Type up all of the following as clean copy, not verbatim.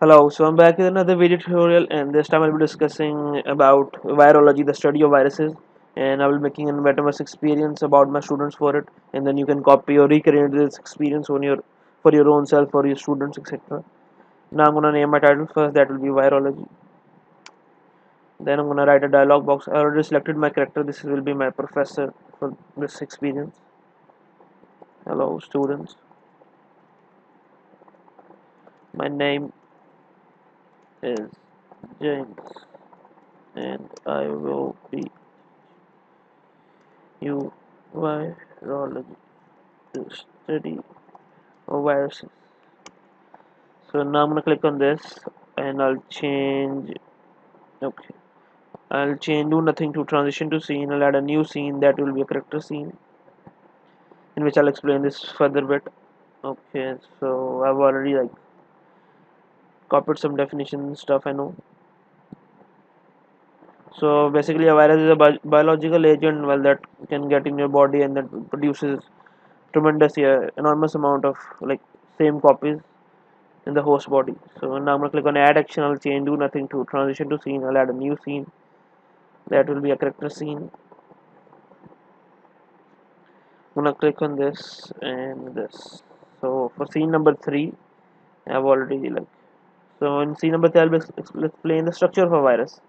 Hello, so I'm back with another video tutorial, and this time I'll be discussing about virology, the study of viruses, and I will be making a metaverse experience about my students for it, and then you can copy or recreate this experience on your for your own self, for your students, etc. Now I'm gonna name my title first. That will be virology. Then I'm gonna write a dialog box. I already selected my character. This will be my professor for this experience. Hello, students. My name is James, and I will be you virology to study of viruses. So now I'm gonna click on this and I'll change. Okay, I'll change do nothing to transition to scene. I'll add a new scene that will be a character scene in which I'll explain this further bit. Okay, so I've already like copied some definition stuff I know. So basically, a virus is a biological agent well that can get in your body and that produces tremendous, enormous amount of like same copies in the host body. So now I'm gonna click on add action. I'll change do nothing to transition to scene. I'll add a new scene that will be a character scene. I'm gonna click on this and this. So for scene number 3, I've already like so in scene number 3 I'll explain the structure of a virus.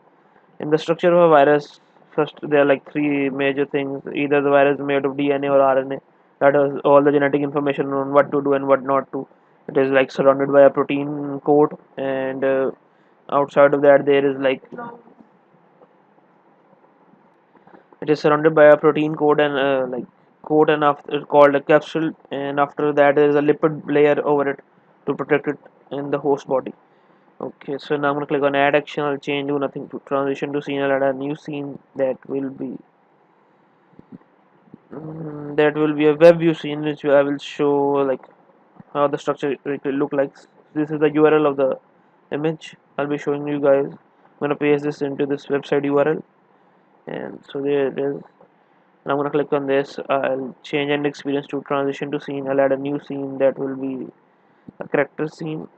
In the structure of a virus, first there are like three major things. Either the virus is made of DNA or RNA. That has all the genetic information on what to do and what not to. It is like surrounded by a protein coat, and outside of that there is like it is surrounded by a protein coat and like coat and after called a capsule, and after that there is a lipid layer over it to protect it in the host body. Okay, so now I'm gonna click on add action. I'll change do nothing to transition to scene. I'll add a new scene that will be a web view scene which I will show like how the structure it will look like. This is the URL of the image I'll be showing you guys. I'm gonna paste this into this website URL, and so there it is. And I'm gonna click on this. I'll change end experience to transition to scene. I'll add a new scene that will be a character scene,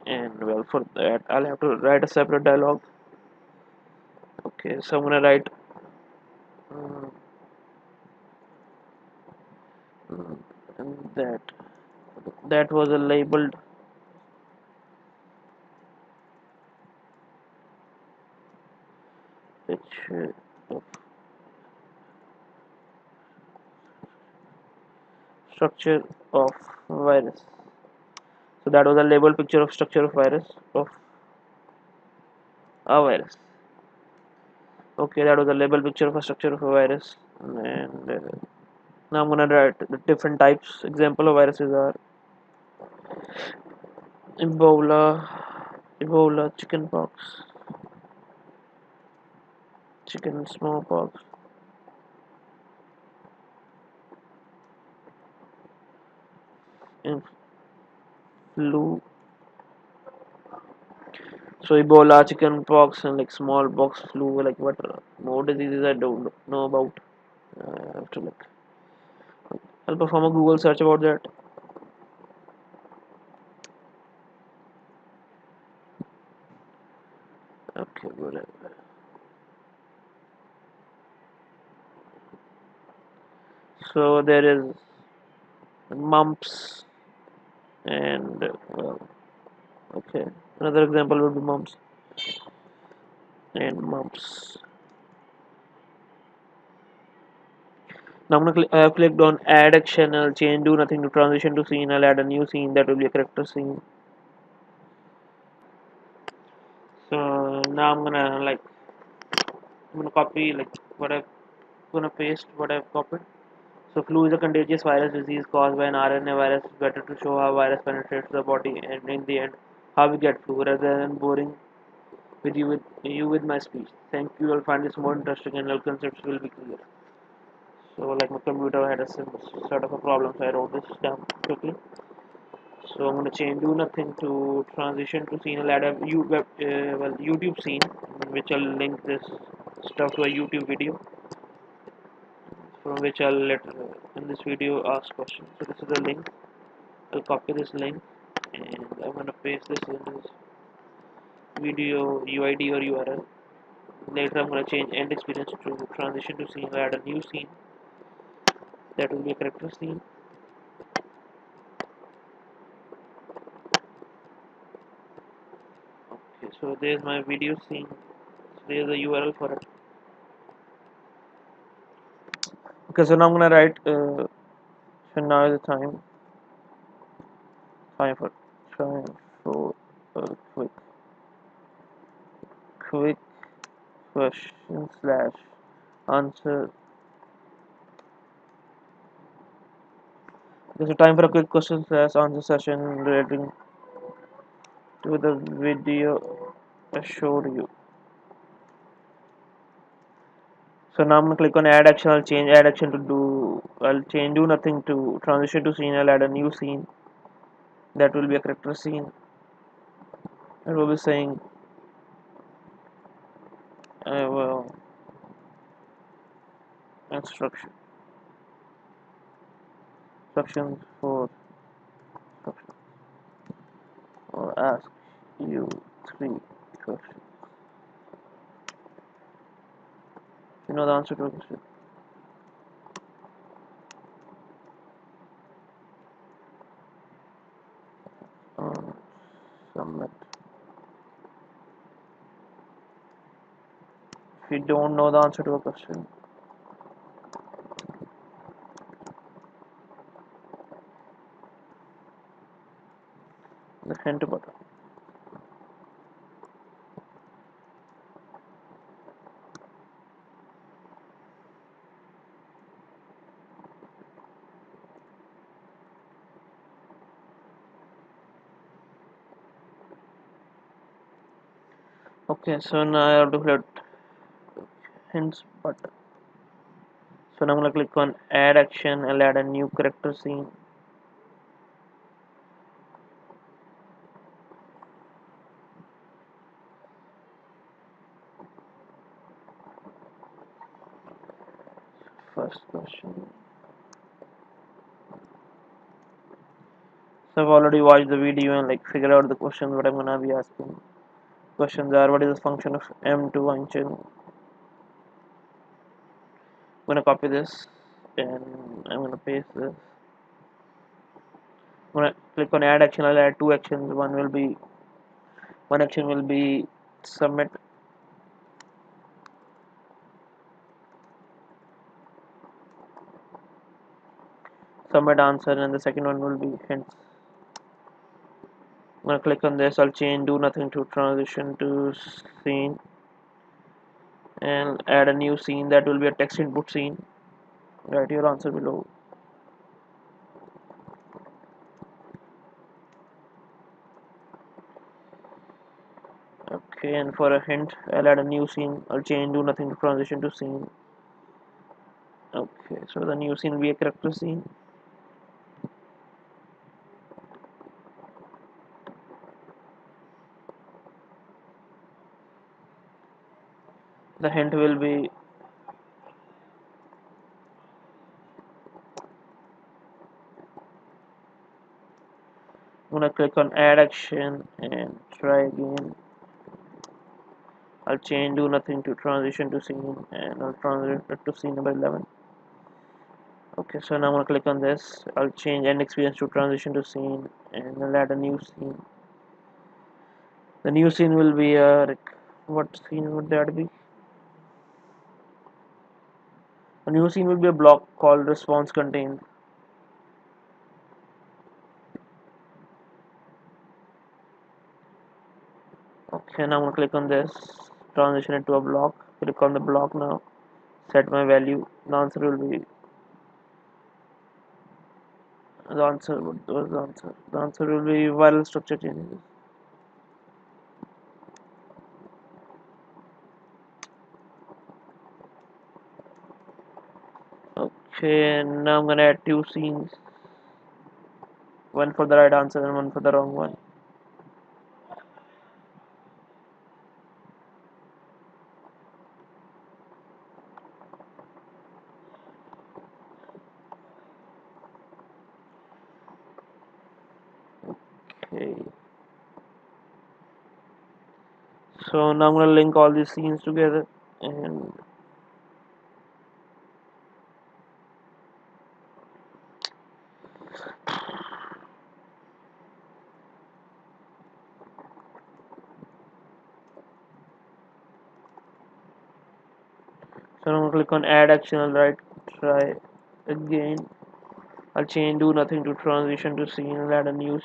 and well for that I'll have to write a separate dialogue. Okay, so I'm gonna write um, and that was a labeled picture of structure of virus. So that was a labeled picture of structure of virus of a virus. Okay, that was a labeled picture of a structure of a virus, and now I'm gonna write the different types. Example of viruses are Ebola, chickenpox, chicken smallpox, and flu. So Ebola, chickenpox, and like smallpox, flu. Like what more diseases I don't know about. I have to like I'll perform a Google search about that. Okay, whatever. So there is mumps and okay. Another example would be mumps and mumps. Now I have clicked on add action. I'll change do nothing to transition to scene. I'll add a new scene that will be a character scene. So now I'm gonna copy like what I've gonna paste what I've copied. So flu is a contagious virus disease caused by an RNA virus. It's better to show how virus penetrates the body and in the end how we get flu rather than boring with my speech. Thank you. I'll find this more interesting and all concepts will be clear. So like my computer had a sort of a problem, so I wrote this down quickly. So I'm gonna change do nothing to transition to scene. I'll add a YouTube scene, which I'll link this stuff to a YouTube video, from which I'll let in this video ask questions. So this is the link. I'll copy this link and I'm gonna paste this in this. video UID or URL. Later I'm going to change end experience to transition to scene. I'll add a new scene. That will be a character scene. Okay, so there's my video scene. So there's a URL for it. Okay, so now I'm gonna write. So now is the time. Time for quick question slash answer. There's a time for a quick question slash answer session relating to the video I showed you. So now I'm gonna click on add action. I'll change add action to do. I'll change do nothing to transition to scene. I'll add a new scene. That will be a character scene. It will be saying, well, instruction instructions for instruction, or ask you 3 questions. You know the answer to a question. Um, Submit. If you don't know the answer to a question, the hint button. Okay, so now I have to hit hints button. So now I'm gonna click on add action. I'll add a new character scene. First question. So I've already watched the video and like figured out the questions what I'm gonna be asking. Questions are, what is the function of M2 function? I'm gonna copy this and I'm gonna paste this. I'm gonna click on add action. I'll add 2 actions. One action will be submit answer, and the second one will be hints. I'm gonna click on this. I'll change do nothing to transition to scene and add a new scene that will be a text input scene. Write your answer below. Okay, and for a hint, I'll add a new scene. I'll change do nothing to transition to scene. Okay, so the new scene will be a character scene. The hint will be I'm gonna click on add action and try again. I'll change do nothing to transition to scene and I'll transition it to scene number 11. Okay, so now I'm gonna click on this. I'll change end experience to transition to scene and I'll add a new scene. The new scene will be what scene would that be? A new scene will be a block called response contained. Okay, now I'm gonna click on this, transition it to a block. Click on the block now. Set my value. The answer will be the answer. What was the answer? The answer will be viral structure changes. Okay, and now I'm gonna add 2 scenes. One for the right answer and one for the wrong one. Okay. So now I'm gonna link all these scenes together, and so I'm gonna click on add action. I'll write try again. I'll change do nothing to transition to scene. I'll add a news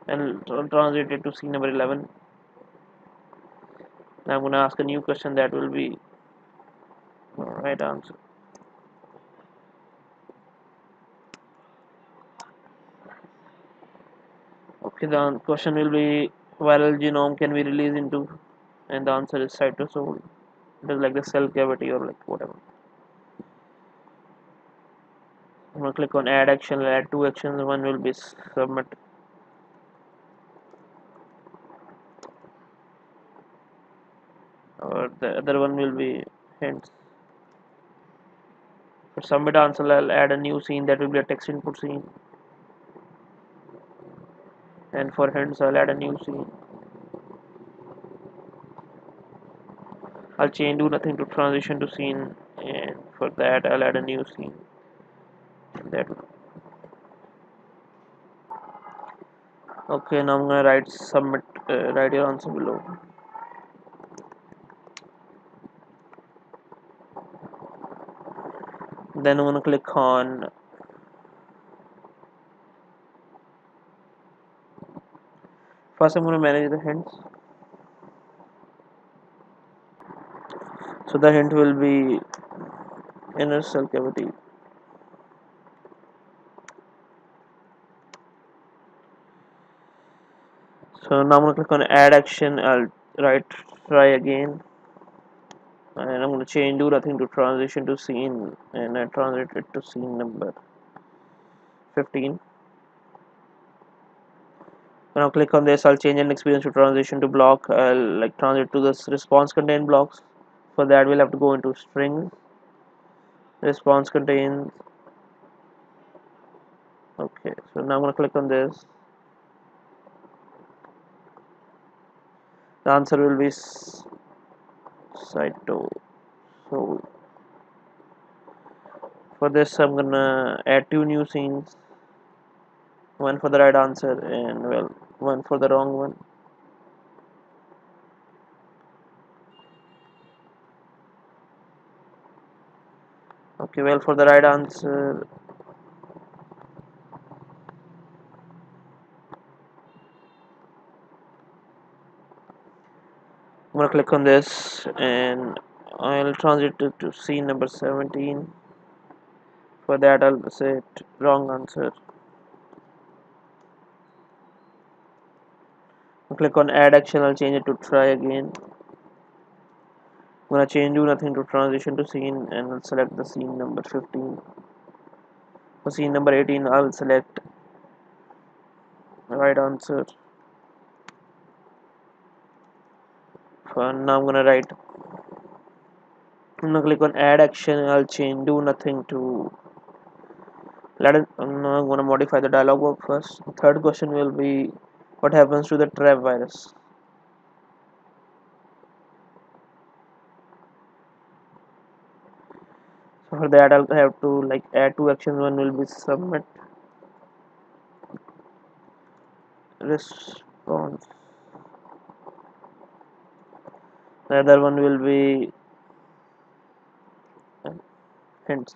and translate it to scene number 11. Now I'm gonna ask a new question that will be the right answer. Okay, the question will be viral genome can be released into, and the answer is cytosol. It is like the cell cavity or like whatever. I'm gonna click on add action. I'll add two actions. One will be submit, or the other one will be hints. For submit answer, I'll add a new scene that will be a text input scene, and for hints, I'll add a new scene. I'll change do nothing to transition to scene, and for that, I'll add a new scene. That okay. Now I'm gonna write submit. Write your answer below. Then I'm gonna click on. First, I'm gonna manage the hints. So the hint will be inner cell cavity. So now I'm gonna click on add action. I'll write try again, and I'm gonna change do nothing to transition to scene, and I translate it to scene number 15. When I click on this, I'll change an experience to transition to block. I'll like transit to this response contain blocks. For that, we'll have to go into strings. Response contains. Okay, so now I'm gonna click on this. The answer will be cyto. So for this, I'm gonna add two new scenes. One for the right answer and well, one for the wrong one. Okay, well, for the right answer, I'm gonna click on this and I'll transit it to scene number 17. For that, I'll say wrong answer. I'll click on add action. I'll change it to try again. I'm gonna change do nothing to transition to scene and I'll select the scene number 15. For scene number 18, I'll select the right answer. For now, I'm gonna write. I'm gonna click on add action. I'll change do nothing to let it. I'm gonna modify the dialog box first. The third question will be what happens to the trap virus. So for that, I'll have to like add two actions. One will be submit response. The other one will be hints.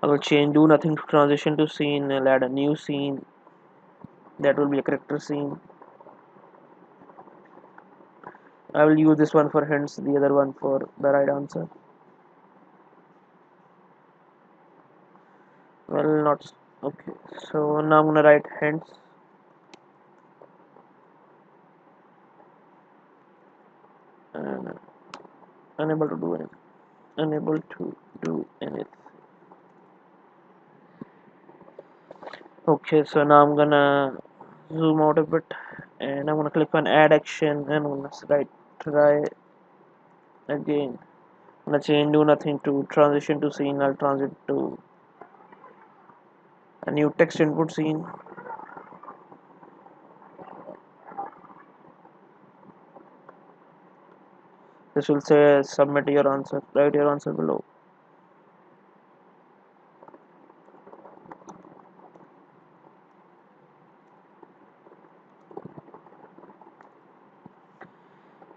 I will change do nothing to transition to scene. I'll add a new scene that will be a character scene. I will use this one for hints, the other one for the right answer. Well, not okay. So now I'm gonna write hints. And unable to do anything. Unable to do anything. Okay, so now I'm gonna zoom out a bit and I'm gonna click on add action and I'm gonna write try again. I'm gonna change do nothing to transition to scene. I'll transit to a new text input scene. This will say submit your answer. Write your answer below.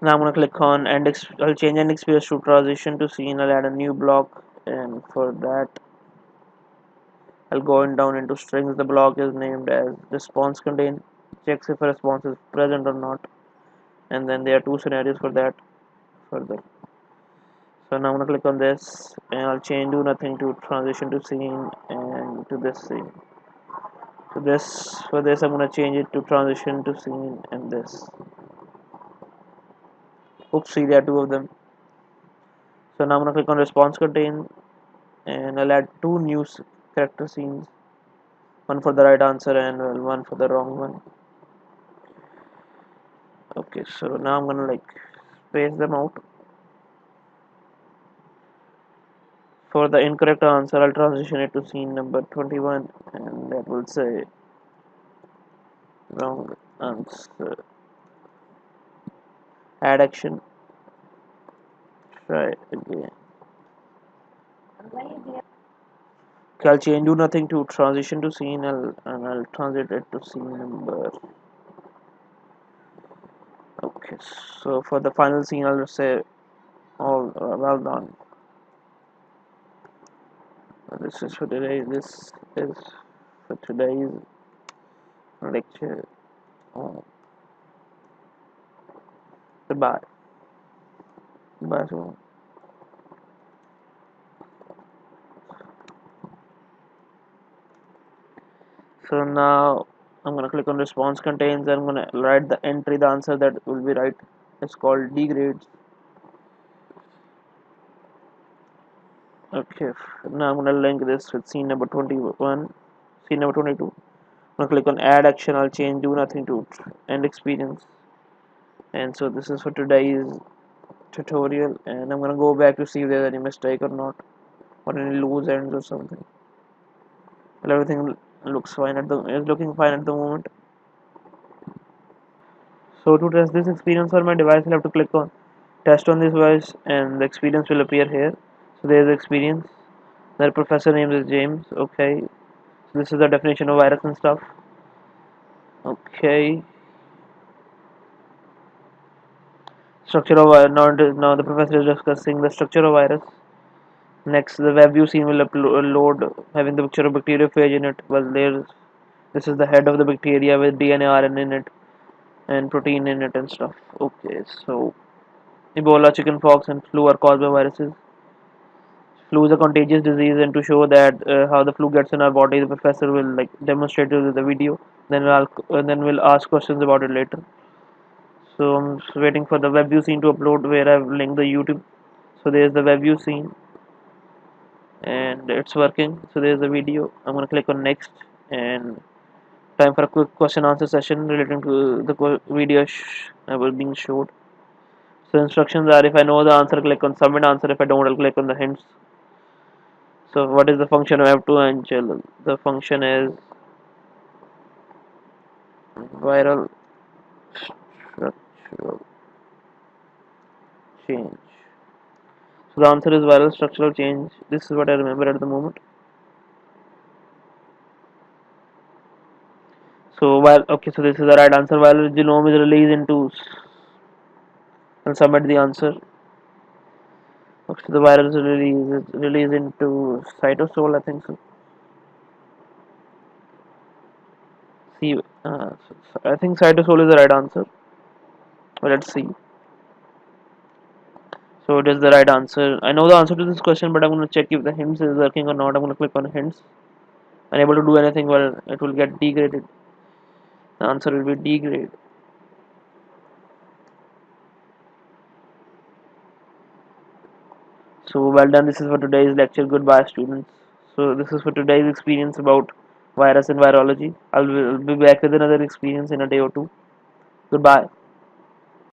Now I'm gonna click on I'll change Eat&Explore to transition to scene. I'll add a new block, and for that I'll go down into strings. The block is named as response contain. Checks if a response is present or not, and then there are two scenarios for that. Further, so now I'm gonna click on this, and I'll change do nothing to transition to scene and to this scene. So this for this I'm gonna change it to transition to scene and this. Oops, see there are two of them. So now I'm gonna click on response contain, and I'll add two new character scenes, one for the right answer and one for the wrong one. Okay, so now I'm gonna like space them out. For the incorrect answer, I'll transition it to scene number 21, and that will say wrong answer. Add action. Try again. Okay, I'll change do nothing to transition to scene, and I'll transit it to scene number. Okay, so for the final scene, I'll just say all well done. This is for today. This is for today's lecture. Oh, goodbye. Goodbye. So now I'm gonna click on response contains. I'm gonna write the entry, the answer that will be right. It's called D grades. Okay. Now I'm gonna link this with scene number 21, scene number 22. I'm gonna click on add action. I'll change do nothing to end experience. And so this is for today's tutorial. And I'm gonna go back to see if there's any mistake or not, or any loose ends or something. Well, everything looks fine at the is looking fine at the moment. So to test this experience on my device, I'll have to click on test on this device, and the experience will appear here. So there's the experience. The professor name is James. Okay, so this is the definition of virus and stuff. Okay, structure of virus. Now the professor is discussing the structure of virus. Next, the web view scene will load, having the picture of bacteriophage in it. Well, there's this is the head of the bacteria with DNA, RNA in it, and protein in it and stuff. Okay, so Ebola, chickenpox, and flu are caused by viruses. Flu is a contagious disease, and to show that how the flu gets in our body, the professor will like demonstrate it with the video. Then we'll ask questions about it later. So I'm just waiting for the web view scene to upload, where I've linked the YouTube. So there's the web view scene, and it's working. So there's the video. I'm gonna click on next, and time for a quick question answer session relating to the video I was being showed. So instructions are: if I know the answer, click on submit answer. If I don't, I'll click on the hints. So what is the function of F2 and chill? The function is viral structural change. So the answer is viral structural change. This is what I remember at the moment. So while okay, so this is the right answer. Viral genome is released into and submit the answer. Okay, so the virus is released into cytosol, I think so. See, I think cytosol is the right answer. Well, let's see. So it is the right answer. I know the answer to this question, but I'm going to check if the hints is working or not. I'm going to click on hints. Unable to do anything, well, it will get degraded. The answer will be degrade. So well done. This is for today's lecture. Goodbye, students. So this is for today's experience about virus and virology. I'll be back with another experience in a day or two. Goodbye.